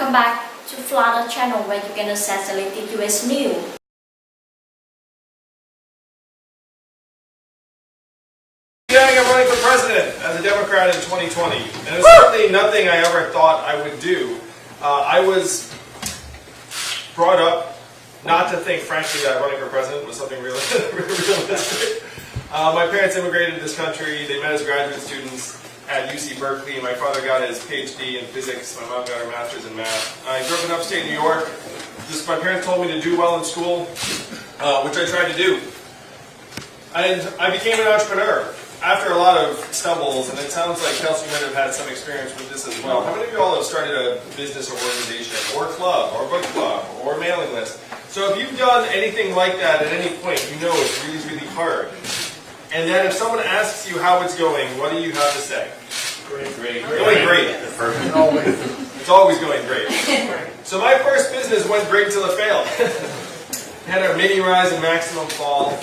Welcome back to Florida channel where you can access the latest US news. I'm running for president as a Democrat in 2020, and it was certainly nothing I ever thought I would do. I was brought up not to think, frankly, that running for president was something realistic. My parents immigrated to this country. They met as graduate students at UC Berkeley. My father got his PhD in physics. My mom got her master's in math. I grew up in upstate New York. My parents told me to do well in school, which I tried to do. And I became an entrepreneur after a lot of stumbles, and it sounds like Kelsey might have had some experience with this as well. How many of you all have started a business or organization, or club, or book club, or mailing list? So if you've done anything like that at any point, you know it's really, really hard. And then if someone asks you how it's going, what do you have to say? Great. Going great. It's always going great. So my first business went great until it failed. Had a mini rise and maximum fall.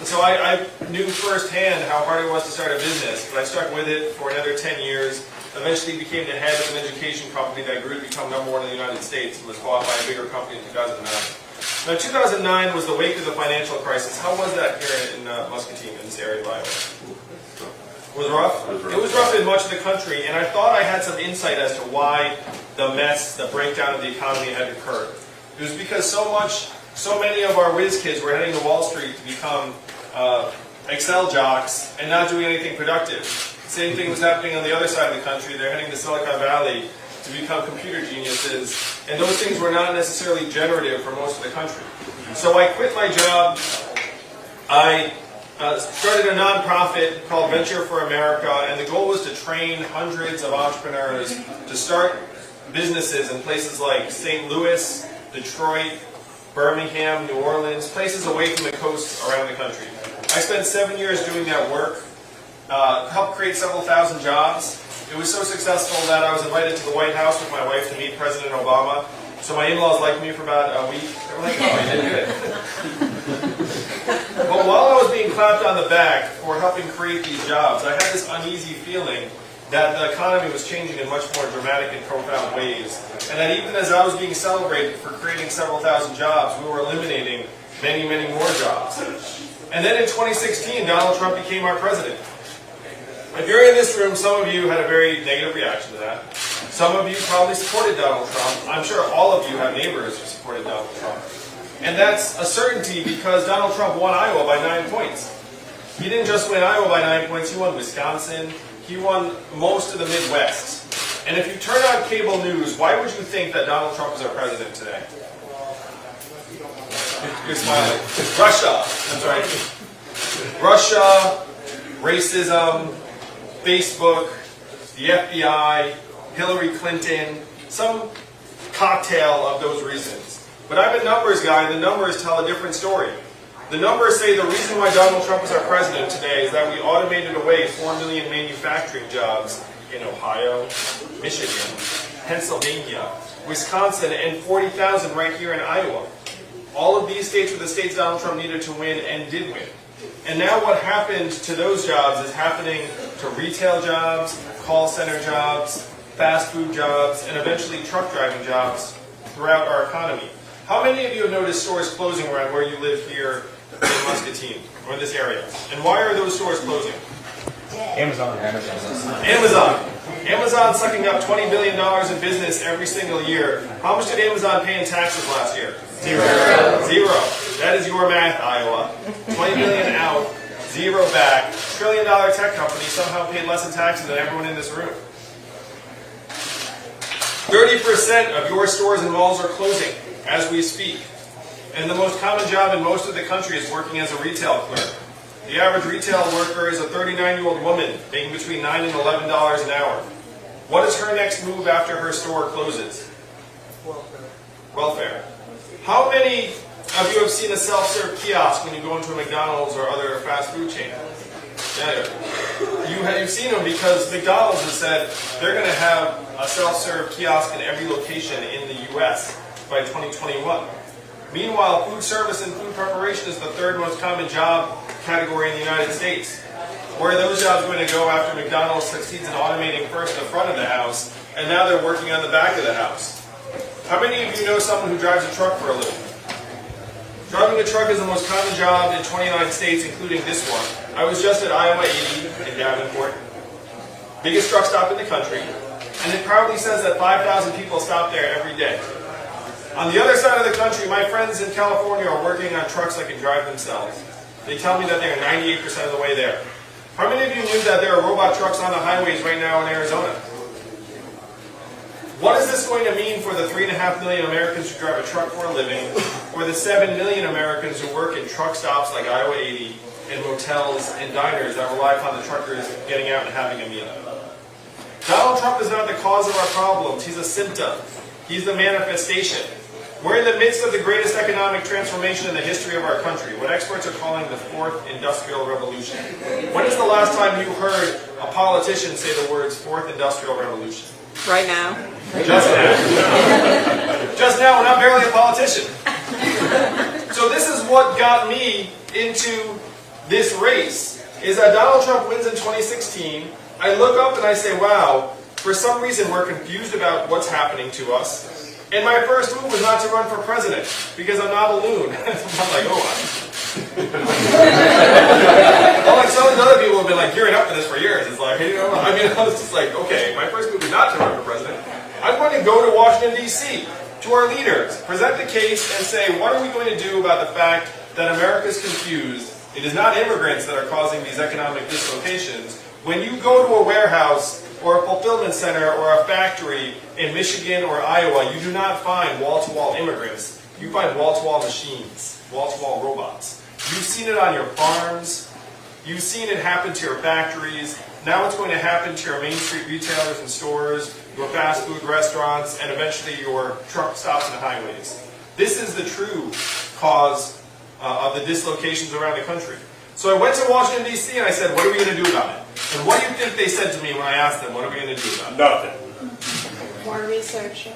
So I knew firsthand how hard it was to start a business, but I stuck with it for another 10 years, eventually became the head of an education company that grew to become #1 in the United States and was bought by a bigger company in 2009. Now 2009 was the wake of the financial crisis. How was that here in Muscatine, in this area of Iowa? It was rough? It was rough in much of the country, and I thought I had some insight as to why the mess, the breakdown of the economy had occurred. It was because so many of our whiz kids were heading to Wall Street to become Excel jocks and not doing anything productive. Same thing was happening on the other side of the country. They're heading to Silicon Valley to become computer geniuses, and those things were not necessarily generative for most of the country. So I quit my job. I started a nonprofit called Venture for America, and the goal was to train hundreds of entrepreneurs to start businesses in places like St. Louis, Detroit, Birmingham, New Orleans, places away from the coast around the country. I spent 7 years doing that work, helped create several thousand jobs. It was so successful that I was invited to the White House with my wife to meet President Obama. So my in-laws liked me for about a week. They were like, oh, you did good. But while I was being clapped on the back for helping create these jobs, I had this uneasy feeling that the economy was changing in much more dramatic and profound ways. And that even as I was being celebrated for creating several thousand jobs, we were eliminating many, many more jobs. And then in 2016, Donald Trump became our president. If you're in this room, some of you had a very negative reaction to that. Some of you probably supported Donald Trump. I'm sure all of you have neighbors who supported Donald Trump. And that's a certainty because Donald Trump won Iowa by 9 points. He didn't just win Iowa by 9 points, he won Wisconsin. He won most of the Midwest. And if you turn on cable news, why would you think that Donald Trump is our president today? You're smiling. Russia. That's right. Russia, racism, Facebook, the FBI, Hillary Clinton, some cocktail of those reasons. But I'm a numbers guy, and the numbers tell a different story. The numbers say the reason why Donald Trump is our president today is that we automated away 4 million manufacturing jobs in Ohio, Michigan, Pennsylvania, Wisconsin, and 40,000 right here in Iowa. All of these states were the states Donald Trump needed to win and did win. And now what happened to those jobs is happening to retail jobs, call center jobs, fast food jobs, and eventually truck driving jobs throughout our economy. How many of you have noticed stores closing around where you live here in Muscatine, or in this area? And why are those stores closing? Amazon. Amazon sucking up $20 billion in business every single year. How much did Amazon pay in taxes last year? Zero. That is your math, Iowa. 20 billion out, zero back. $1 trillion tech company somehow paid less in taxes than everyone in this room. 30% of your stores and malls are closing as we speak. And the most common job in most of the country is working as a retail clerk. The average retail worker is a 39-year-old woman making between $9 and $11 an hour. What is her next move after her store closes? Welfare. How many of you have seen a self-serve kiosk when you go into a McDonald's or other fast food chain? Yeah, you've seen them because McDonald's has said they're going to have a self-serve kiosk in every location in the U.S. by 2021. Meanwhile, food service and food preparation is the third most common job category in the United States. Where are those jobs going to go after McDonald's succeeds in automating first the front of the house, and now they're working on the back of the house? How many of you know someone who drives a truck for a living? Driving a truck is the most common job in 29 states, including this one. I was just at Iowa 80 in Davenport, biggest truck stop in the country, and it proudly says that 5,000 people stop there every day. On the other side of the country, my friends in California are working on trucks that can drive themselves. They tell me that they are 98% of the way there. How many of you knew that there are robot trucks on the highways right now in Arizona? What is this going to mean for the 3.5 million Americans who drive a truck for a living, or the 7 million Americans who work in truck stops like Iowa 80, and motels and diners that rely upon the truckers getting out and having a meal? Donald Trump is not the cause of our problems. He's a symptom. He's the manifestation. We're in the midst of the greatest economic transformation in the history of our country, what experts are calling the fourth industrial revolution. When is the last time you heard a politician say the words fourth industrial revolution? Right now. Just now. Just now, and I'm barely a politician. So this is what got me into this race, is that Donald Trump wins in 2016. I look up and I say, wow, for some reason we're confused about what's happening to us. And my first move was not to run for president, because I'm not a loon. I'm like, oh, well, like some of these other people have been like gearing up for this for years. It's like, you know, I mean, I was just like, okay, my first move was not to run for president. I'm going to go to Washington, D.C., to our leaders, present the case, and say, what are we going to do about the fact that America's confused? It is not immigrants that are causing these economic dislocations. When you go to a warehouse or a fulfillment center or a factory in Michigan or Iowa, you do not find wall-to-wall immigrants. You find wall-to-wall machines, wall-to-wall robots. You've seen it on your farms. You've seen it happen to your factories. Now it's going to happen to your Main Street retailers and stores, your fast food restaurants, and eventually your truck stops and highways. This is the true cause of the dislocations around the country. So I went to Washington, D.C., and I said, what are we going to do about it? And what do you think they said to me when I asked them, what are we going to do about it? Nothing. More research.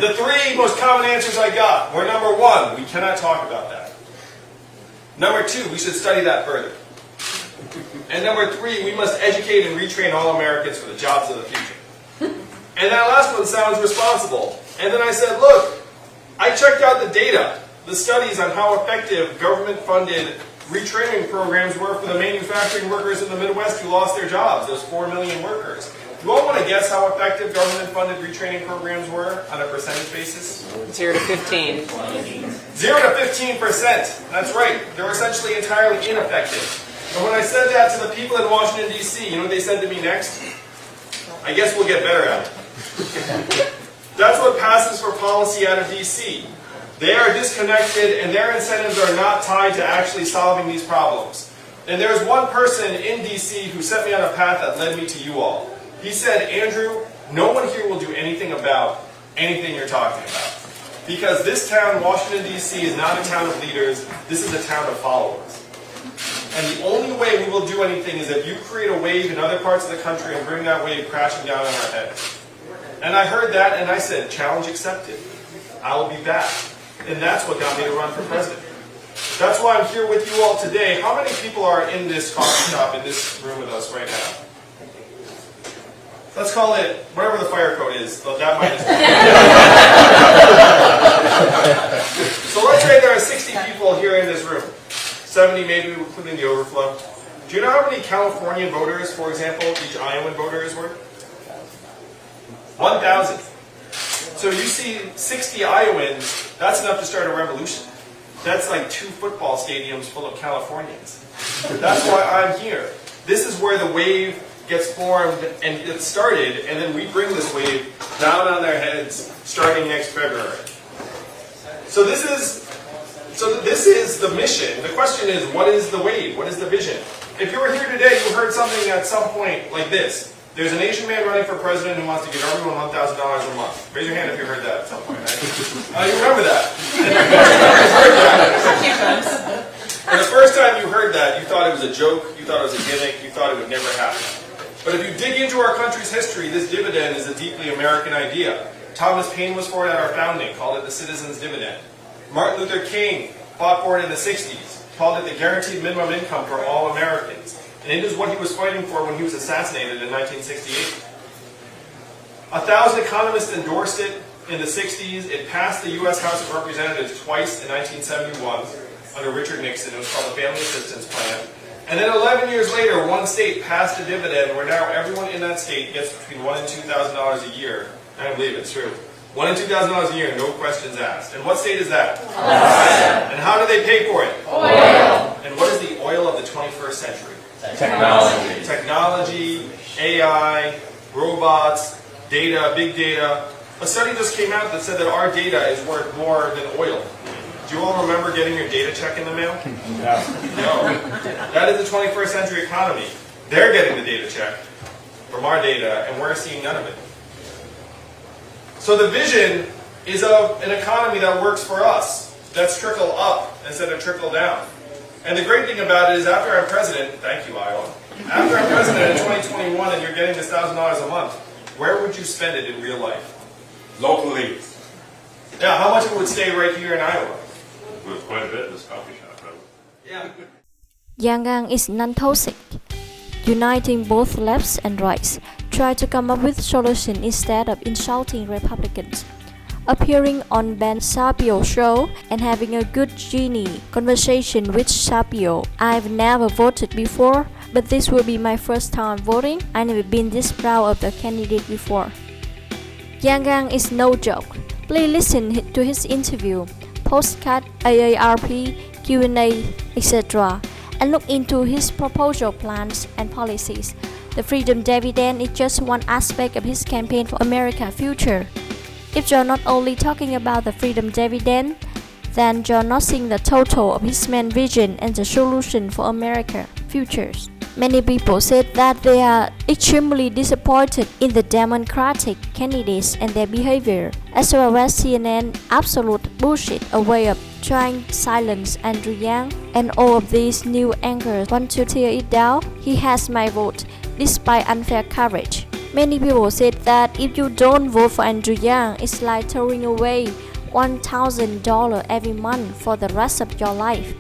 The three most common answers I got were, number one, we cannot talk about that. Number two, we should study that further. And number three, we must educate and retrain all Americans for the jobs of the future. And that last one sounds responsible. And then I said, look, I checked out the data, the studies on how effective government-funded retraining programs were for the manufacturing workers in the Midwest who lost their jobs, those 4 million workers. You all want to guess how effective government-funded retraining programs were on a percentage basis? 0 to 15. 0 to 15%. That's right. They're essentially entirely ineffective. And when I said that to the people in Washington, D.C., you know what they said to me next? I guess we'll get better at it. That's what passes for policy out of D.C. They are disconnected, and their incentives are not tied to actually solving these problems. And there's one person in D.C. who set me on a path that led me to you all. He said, Andrew, no one here will do anything about anything you're talking about. Because this town, Washington, D.C., is not a town of leaders. This is a town of followers. And the only way we will do anything is if you create a wave in other parts of the country and bring that wave crashing down on our heads. And I heard that, and I said, challenge accepted. I will be back. And that's what got me to run for president. That's why I'm here with you all today. How many people are in this coffee shop, in this room with us right now? Let's call it, whatever the fire code is. That might So let's say there are 60 people here in this room. 70 maybe, including the overflow. Do you know how many Californian voters, for example, each Iowan voter is worth? 1,000. So you see 60 Iowans, that's enough to start a revolution. That's like 2 football stadiums full of Californians. That's why I'm here. This is where the wave gets formed and gets started, and then we bring this wave down on their heads starting next February. So this is the mission. The question is, what is the wave? What is the vision? If you were here today, you heard something at some point like this. There's an Asian man running for president who wants to give everyone $1,000 a month. Raise your hand if you heard that at some point. You remember that. And the first time you heard that, you thought it was a joke, you thought it was a gimmick, you thought it would never happen. But if you dig into our country's history, this dividend is a deeply American idea. Thomas Paine was for it at our founding, called it the citizen's dividend. Martin Luther King fought for it in the 60s, called it the guaranteed minimum income for all Americans. And it is what he was fighting for when he was assassinated in 1968. 1,000 economists endorsed it in the 60s. It passed the U.S. House of Representatives twice in 1971 under Richard Nixon. It was called the Family Assistance Plan. And then 11 years later, one state passed a dividend where now everyone in that state gets between $1,000 and $2,000 a year. I don't believe it's true. $1,000 and $2,000 a year, no questions asked. And what state is that? And how do they pay for it? Oil. And what is the oil of the 21st century? Technology. Technology, AI, robots, data, big data. A study just came out that said that our data is worth more than oil. Do you all remember getting your data check in the mail? No. That is the 21st century economy. They're getting the data check from our data, and we're seeing none of it. So the vision is of an economy that works for us, that's trickle up instead of trickle down. And the great thing about it is after I'm president, thank you, Iowa, after I'm president in 2021 and you're getting this $1,000 a month, where would you spend it in real life? Locally. Yeah, how much of it would stay right here in Iowa? Well, quite a bit in this coffee shop, probably. Yeah. Yangang is non-toxic, uniting both lefts and rights. Try to come up with solutions instead of insulting Republicans. Appearing on Ben Shapio's show and having a good genie conversation with Shapio. I've never voted before, but this will be my first time voting. I've never been this proud of the candidate before. Yangang is no joke. Please listen to his interview, postcard, AARP, Q&A, etc. and look into his proposal plans and policies. The Freedom Dividend is just one aspect of his campaign for America Future. If you're not only talking about the Freedom Dividend, then you're not seeing the total of his main vision and the solution for America Futures. Many people said that they are extremely disappointed in the Democratic candidates and their behavior, as well as CNN absolute bullshit, a way of trying to silence Andrew Yang, and all of these new anchors want to tear it down. He has my vote, despite unfair coverage. Many people said that if you don't vote for Andrew Yang, it's like throwing away $1,000 every month for the rest of your life.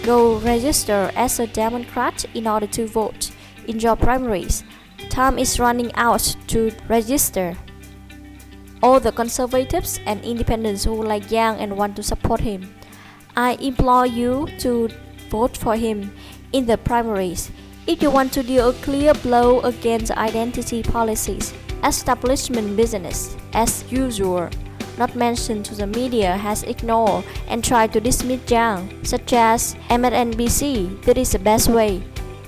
Go register as a Democrat in order to vote in your primaries. Time is running out to register. All the conservatives and independents who like Yang and want to support him, I implore you to vote for him in the primaries. If you want to deal a clear blow against identity policies, establishment business, as usual, not mentioned to the media, has ignored and tried to dismiss Yang, such as MSNBC. That is the best way.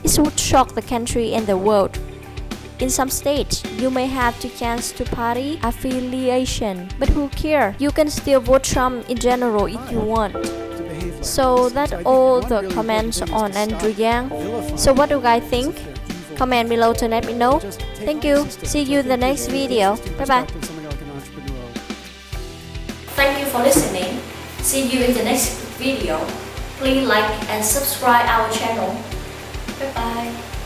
It would shock the country and the world. In some states, you may have the chance to party affiliation, but who cares? You can still vote Trump in general if you want. So that's all the comments on Andrew Yang. So what do you guys think? Comment below to let me know. Thank you. See you in the next video. Bye bye. Thank you for listening. See you in the next video. Please like and subscribe our channel. Bye bye.